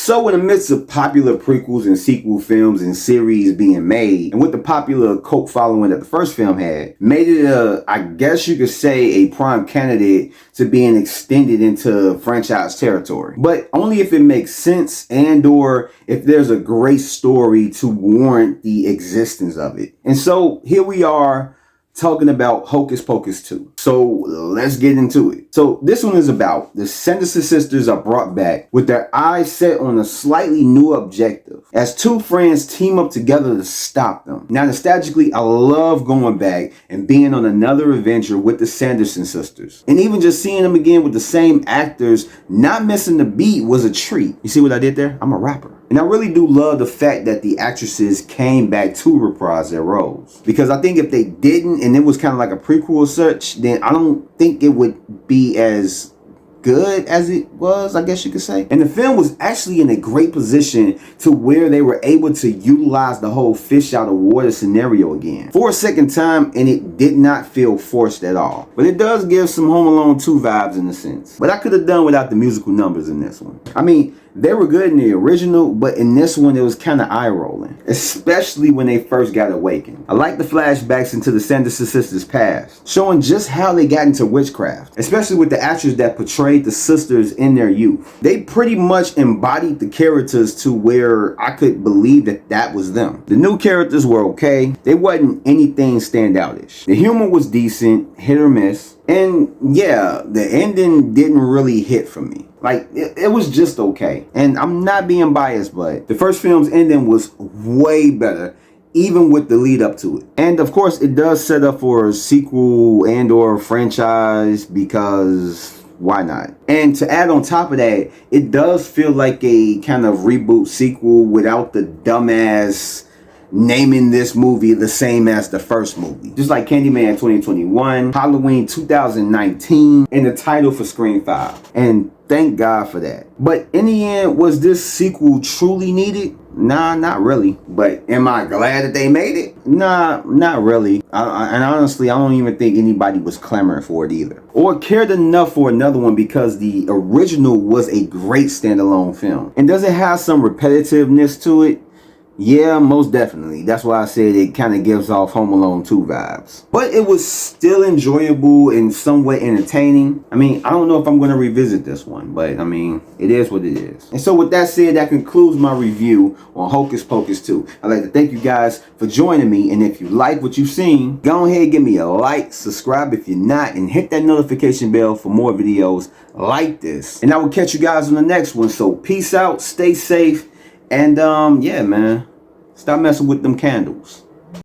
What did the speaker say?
So in the midst of popular prequels and sequel films and series being made, and with the popular cult following that the first film had, made it I guess you could say, a prime candidate to being extended into franchise territory. But only if it makes sense and or if there's a great story to warrant the existence of it. And so here we are, talking about Hocus Pocus 2. So let's get into it. So this one is about the Sanderson sisters are brought back with their eyes set on a slightly new objective as two friends team up together to stop them. Now nostalgically, I love going back and being on another adventure with the Sanderson sisters. And even just seeing them again with the same actors, not missing the beat, was a treat. You see what I did there? I'm a rapper. And I really do love the fact that the actresses came back to reprise their roles. Because I think if they didn't, and it was kind of like a prequel or such, then I don't think it would be as good as it was, I guess you could say. And the film was actually in a great position to where they were able to utilize the whole fish out of water scenario again for a second time, and it did not feel forced at all. But it does give some Home Alone 2 vibes in a sense. But I could have done without the musical numbers in this one. I mean, they were good in the original, but in this one it was kind of eye-rolling, especially when they first got awakened. I like the flashbacks into the Sanderson sisters' past, showing just how they got into witchcraft, especially with the actors that portrayed the sisters in their youth. They pretty much embodied the characters to where I could believe that that was them. The new characters were okay. They wasn't anything standoutish. The humor was decent, hit or miss. And yeah, the ending didn't really hit for me. Like, it was just okay. And I'm not being biased, but the first film's ending was way better, even with the lead up to it. And of course, it does set up for a sequel and or franchise, because why not? And to add on top of that, it does feel like a kind of reboot sequel without the dumbass naming this movie the same as the first movie. Just like Candyman 2021, Halloween 2019, and the title for Scream 5. And thank God for that. But in the end, was this sequel truly needed? Nah, not really. But am I glad that they made it? Nah, not really. And honestly, I don't even think anybody was clamoring for it either, or cared enough for another one, because the original was a great standalone film. And does it have some repetitiveness to it? Yeah, most definitely. That's why I said it kind of gives off Home Alone 2 vibes. But it was still enjoyable and somewhat entertaining. I mean, I don't know if I'm going to revisit this one, but I mean, it is what it is. And so with that said, that concludes my review on Hocus Pocus 2. I'd like to thank you guys for joining me. And if you like what you've seen, go ahead and give me a like, subscribe if you're not, and hit that notification bell for more videos like this. And I will catch you guys on the next one. So peace out, stay safe, and yeah, man. Stop messing with them candles.